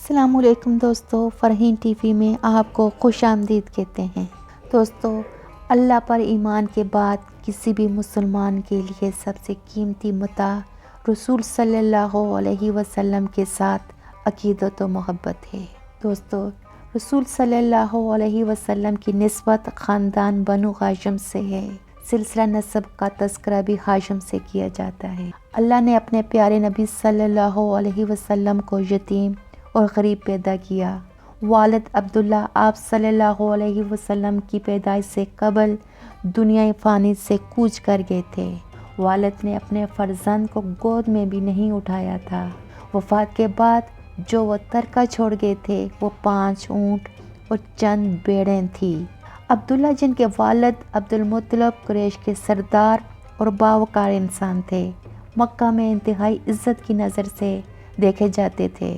السلام علیکم دوستو، فرحین ٹی وی میں آپ کو خوش آمدید کہتے ہیں۔ دوستو، اللہ پر ایمان کے بعد کسی بھی مسلمان کے لیے سب سے قیمتی متاع رسول صلی اللہ علیہ وسلم کے ساتھ عقیدت و محبت ہے۔ دوستو، رسول صلی اللہ علیہ وسلم کی نسبت خاندان بنو ہاشم سے ہے۔ سلسلہ نسب کا تذکرہ بھی ہاشم سے کیا جاتا ہے۔ اللہ نے اپنے پیارے نبی صلی اللہ علیہ وسلم کو یتیم اور غریب پیدا کیا۔ والد عبداللہ آپ صلی اللہ علیہ وسلم کی پیدائش سے قبل دنیا فانی سے کوچ کر گئے تھے۔ والد نے اپنے فرزند کو گود میں بھی نہیں اٹھایا تھا۔ وفات کے بعد جو وہ ترکہ چھوڑ گئے تھے وہ 5 اونٹ اور چند بھیڑیں تھیں۔ عبداللہ جن کے والد عبدالمطلب قریش کے سردار اور باوقار انسان تھے، مکہ میں انتہائی عزت کی نظر سے دیکھے جاتے تھے۔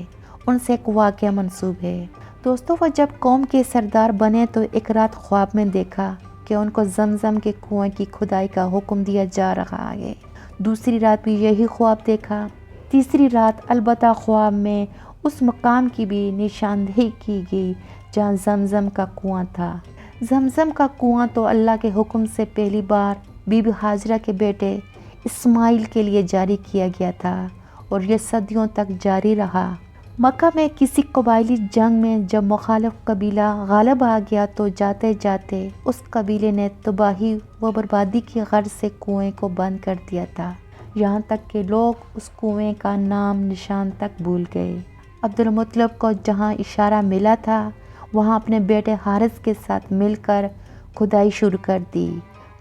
ان سے ایک واقعہ منسوب ہے۔ دوستو، وہ جب قوم کے سردار بنے تو ایک رات خواب میں دیکھا کہ ان کو زمزم کے کنویں کی کھدائی کا حکم دیا جا رہا ہے۔ دوسری رات بھی یہی خواب دیکھا۔ تیسری رات البتہ خواب میں اس مقام کی بھی نشاندہی کی گئی جہاں زمزم کا کنواں تھا۔ زمزم کا کنواں تو اللہ کے حکم سے پہلی بار بی بی ہاجرہ کے بیٹے اسماعیل کے لیے جاری کیا گیا تھا اور یہ صدیوں تک جاری رہا۔ مکہ میں کسی قبائلی جنگ میں جب مخالف قبیلہ غالب آ گیا تو جاتے جاتے اس قبیلے نے تباہی و بربادی کی غرض سے کنویں کو بند کر دیا تھا، یہاں تک کہ لوگ اس کنویں کا نام نشان تک بھول گئے۔ عبدالمطلب کو جہاں اشارہ ملا تھا وہاں اپنے بیٹے حارث کے ساتھ مل کر کھدائی شروع کر دی۔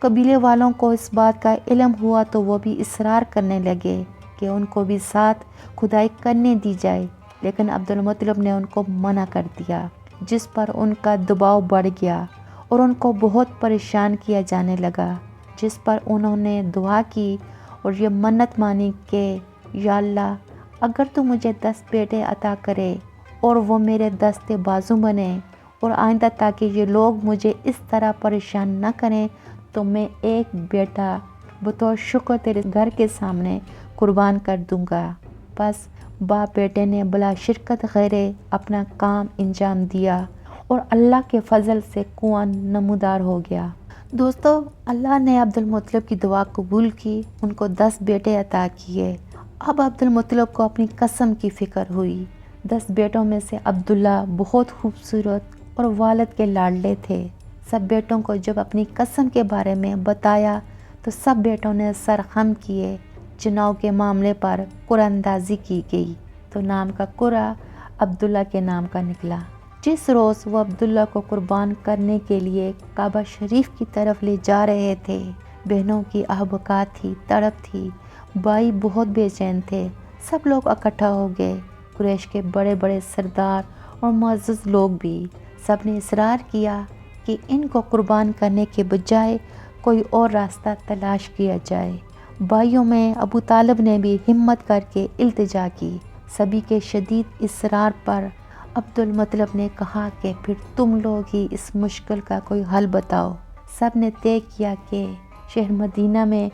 قبیلے والوں کو اس بات کا علم ہوا تو وہ بھی اصرار کرنے لگے کہ ان کو بھی ساتھ کھدائی کرنے دی جائے، لیکن عبدالمطلب نے ان کو منع کر دیا، جس پر ان کا دباؤ بڑھ گیا اور ان کو بہت پریشان کیا جانے لگا، جس پر انہوں نے دعا کی اور یہ منت مانی کہ یا اللہ، اگر تو مجھے 10 بیٹے عطا کرے اور وہ میرے دستے بازو بنے اور آئندہ تاکہ یہ لوگ مجھے اس طرح پریشان نہ کریں تو میں ایک بیٹا بطور شکر تیرے گھر کے سامنے قربان کر دوں گا۔ بس باپ بیٹے نے بلا شرکت غیرے اپنا کام انجام دیا اور اللہ کے فضل سے کنواں نمودار ہو گیا۔ دوستو، اللہ نے عبدالمطلب کی دعا قبول کی، ان کو 10 بیٹے عطا کیے۔ اب عبدالمطلب کو اپنی قسم کی فکر ہوئی۔ 10 بیٹوں میں سے عبداللہ بہت خوبصورت اور والد کے لاڈلے تھے۔ سب بیٹوں کو جب اپنی قسم کے بارے میں بتایا تو سب بیٹوں نے سر خم کیے۔ چناؤ کے معاملے پر قرعہ اندازی کی گئی تو نام کا قرعہ عبداللہ کے نام کا نکلا۔ جس روز وہ عبداللہ کو قربان کرنے کے لیے کعبہ شریف کی طرف لے جا رہے تھے، بہنوں کی احبکات تھی، تڑپ تھی، بھائی بہت بے چین تھے۔ سب لوگ اکٹھا ہو گئے، قریش کے بڑے بڑے سردار اور معزز لوگ بھی۔ سب نے اصرار کیا کہ ان کو قربان کرنے کے بجائے کوئی اور راستہ تلاش کیا جائے۔ بھائیوں میں ابو طالب نے بھی ہمت کر کے التجا کی۔ سبھی کے شدید اصرار پر عبدالمطلب نے کہا کہ پھر تم لوگ ہی اس مشکل کا کوئی حل بتاؤ۔ سب نے طے کیا کہ شہر مدینہ میں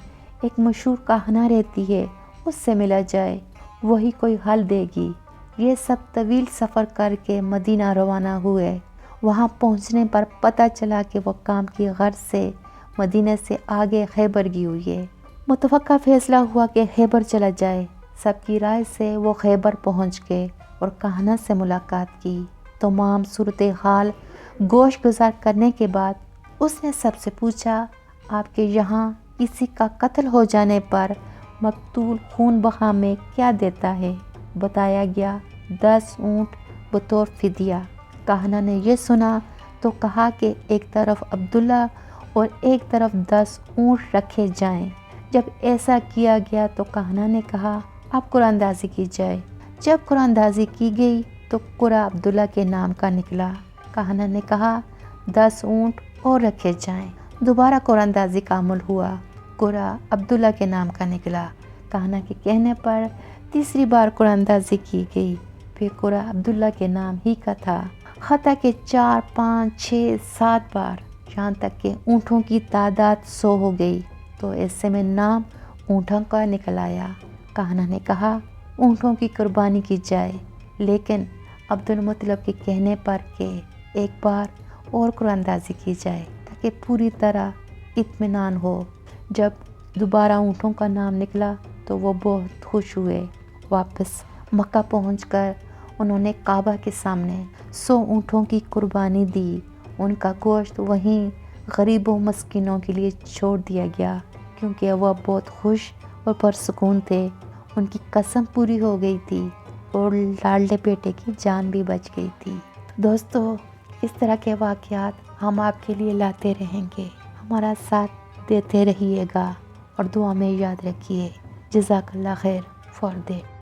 ایک مشہور کاہنہ رہتی ہے، اس سے ملا جائے، وہی کوئی حل دے گی۔ یہ سب طویل سفر کر کے مدینہ روانہ ہوئے۔ وہاں پہنچنے پر پتہ چلا کہ وہ کام کی غرض سے مدینہ سے آگے خیبر گئی ہوئی ہے۔ متفقہ فیصلہ ہوا کہ خیبر چلا جائے۔ سب کی رائے سے وہ خیبر پہنچ گئے اور کاہنہ سے ملاقات کی۔ تمام صورتحال گوش گزار کرنے کے بعد اس نے سب سے پوچھا، آپ کے یہاں کسی کا قتل ہو جانے پر مقتول خون بہا میں کیا دیتا ہے؟ بتایا گیا 10 اونٹ بطور فدیہ۔ کاہنہ نے یہ سنا تو کہا کہ ایک طرف عبداللہ اور ایک طرف 10 اونٹ رکھے جائیں۔ جب ایسا کیا گیا تو کاہنہ نے کہا اب قرعہ اندازی کی جائے۔ جب قرعہ اندازی کی گئی تو قرعہ عبداللہ کے نام کا نکلا۔ کاہنہ نے کہا 10 اونٹ اور رکھے جائیں۔ دوبارہ قرعہ اندازی کا عمل ہوا، قرعہ عبداللہ کے نام کا نکلا۔ کاہنہ کے کہنے پر تیسری بار قرعہ اندازی کی گئی، پھر قرعہ عبداللہ کے نام ہی کا تھا۔ حتیٰ کہ 4، 5، 6، 7 بار، یہاں تک کہ اونٹوں کی تعداد 100 ہو گئی تو ایسے میں نام اونٹوں کا نکل آیا۔ کاہنہ نے کہا اونٹوں کی قربانی کی جائے، لیکن عبد المطلب کے کہنے پر کہ ایک بار اور قرآن اندازی کی جائے تاکہ پوری طرح اطمینان ہو۔ جب دوبارہ اونٹوں کا نام نکلا تو وہ بہت خوش ہوئے۔ واپس مکہ پہنچ کر انہوں نے کعبہ کے سامنے 100 اونٹوں کی قربانی دی۔ ان کا گوشت وہیں غریبوں مسکینوں کے لیے چھوڑ دیا گیا کیونکہ وہ بہت خوش اور پرسکون تھے۔ ان کی قسم پوری ہو گئی تھی اور لاڈلے بیٹے کی جان بھی بچ گئی تھی۔ دوستو، اس طرح کے واقعات ہم آپ کے لیے لاتے رہیں گے۔ ہمارا ساتھ دیتے رہیے گا اور دعا میں یاد رکھیے۔ جزاک اللہ خیر فار دیٹ۔